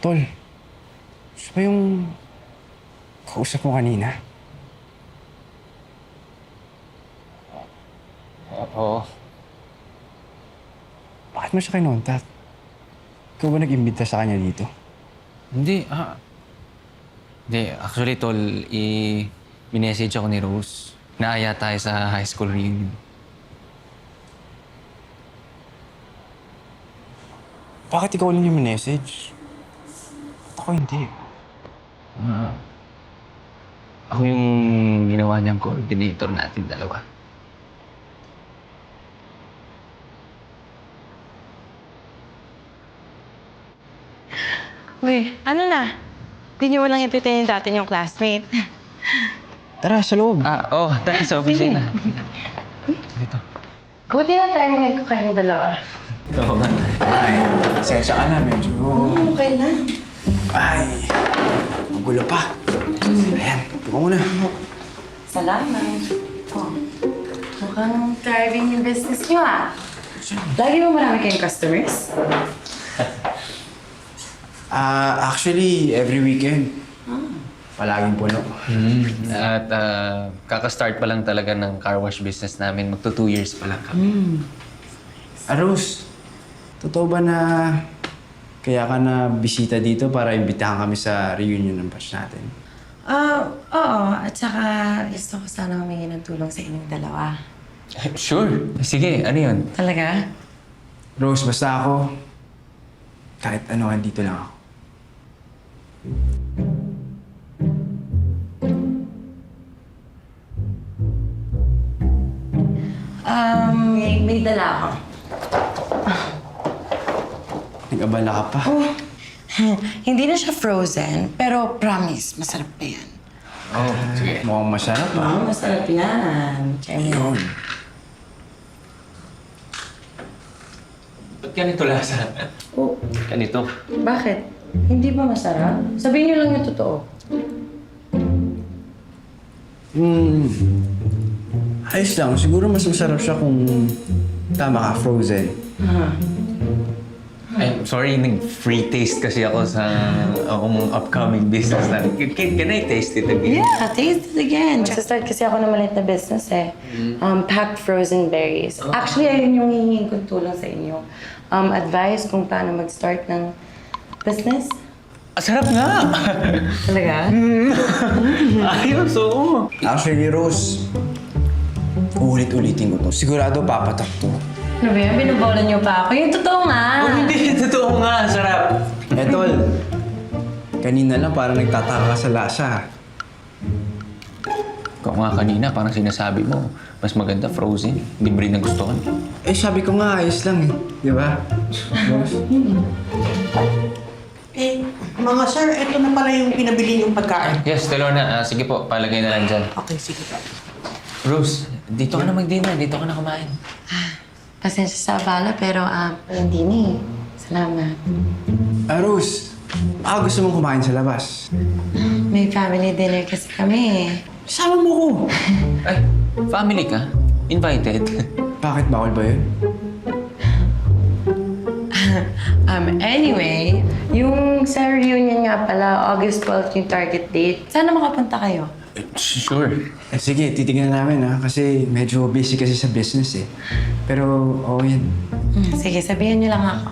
Tol, siya ba yung kausap mo kanina? Oo. Bakit mo siya kinontak? Ikaw ba nag-imbita sa kanya dito? Hindi, Hindi, actually, tol, minessage ako ni Rose. Naaya tayo sa high school reunion. Bakit ikaw lang yung message? Ba't ako hindi? Ako yung ginawa niyang coordinator natin dalawa. Uy, ano na? Di niyo walang entertain dati yung classmate. Tara, sa loob. Tayo sa opisina. Dito. Buti na tayo ngayon kayong dalawa. Oo nga. Ay, sensya ka na, medyo... Okay na. Ay, magulo pa. Ayan, tuka muna. Salamat. Oh. Mukhang thriving yung business niyo Lagi mo marami kayong customers? Actually, every weekend. Palaging puno. At kaka-start pa lang talaga ng car wash business namin. Magto 2 years pa lang kami. Rose, totoo ba na kaya ka na bisita dito para imbitahan kami sa reunion ng batch natin? Oo. At saka gusto ko sana humingi ng tulong sa inyong dalawa. Sure. Sige, ano yun? Talaga? Rose, basta ako, kahit ano, andito lang ako. May dala ako. Nag-abala ka pa. Hindi na siya frozen, pero promise, masarap na yan. Sige. Mukhang masarap ah. Masarap yan. Try mo. Yun. Ba't ganito lasa? Oh, Ganito. bakit? Hindi ba masarap? Sabihin niyo lang yung totoo. Ayos lang. Siguro mas masarap siya kung tama ka, frozen. I'm sorry, nag-free taste kasi ako sa akong upcoming business na. Can I taste it again? Yeah, taste it again. Start kasi ako ng maliit na business packed frozen berries. Actually, ayun yung hihingin kong tulong sa inyo. Advice kung paano mag-start ng business. Sarap nga! Talaga? Ayos, oo. Actually, Rose, ulit-ulitin ko to. Sigurado papatak to. Ano ba yan? Binubola niyo pa ako. Yung totoo nga. Hindi, totoo nga, sarap. Tol, kanina lang parang nagtataka ka sa lasa. Ikaw nga kanina, parang sinasabi mo, mas maganda frozen. Libre na gusto ko. Sabi ko nga, ayos lang eh. Di ba? Rose? Mga sir, ito na pala yung pinabili niyong pagkain. Yes, Telona. Sige po, palagay na lang dyan. Okay, sige pa. Rose, dito ka na mag-dinner. Dito ka na kumain. Pasensya sa abala, pero hindi na eh. Salamat. Rose, baka gusto mong kumain sa labas. May family dinner kasi kami Sama mo ko. Ay, family ka? Invited? Bakit bawal ba yun? Anyway, yung sa reunion nga pala, August 12 yung target date. Sana makapunta kayo. Sure. Sige, titignan namin ha. Kasi medyo busy kasi sa business eh. Pero, yan. Sige, sabihan niyo lang ako.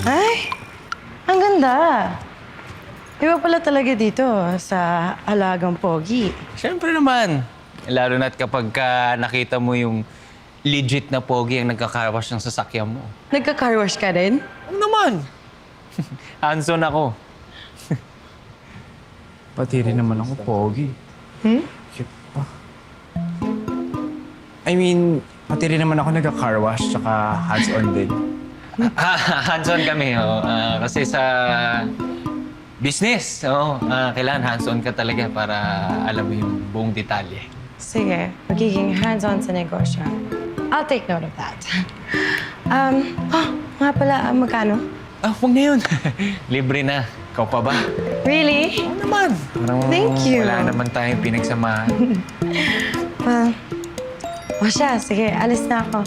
Ay! Ang ganda! Iba pala talaga dito sa Alagang Pogi. Siyempre naman. Lalo na't kapag nakita mo yung legit na pogi ang nagkakarwash ng sasakyan mo. Nagka-car wash ka rin? Ano naman? Hanson ako. Pati rin naman ako, pogi. Cute pa. I mean, pati rin naman ako nagka-car wash tsaka hands-on din. Hands-on kami, kasi sa business, kailangan hands-on ka talaga para alam mo yung buong detalye. Sige, magiging hands-on sa negosyo. I'll take note of that. Nga pala, magkano? Huwag na yun. Libre na. Ikaw pa ba? Really? Oo naman. Parang Thank you. wala naman tayong pinagsamahan. Well, o siya, sige, alis na ako.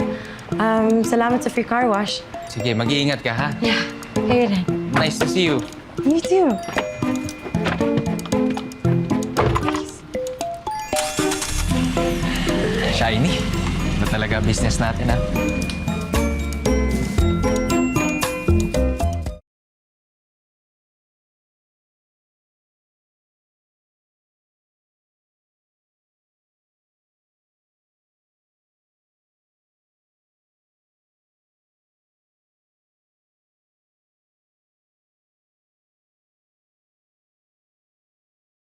Salamat sa free car wash. Sige, mag-iingat ka, ha? Yeah, kayo rin. Nice to see you. You too. Shiny. Ito talaga business natin, ha?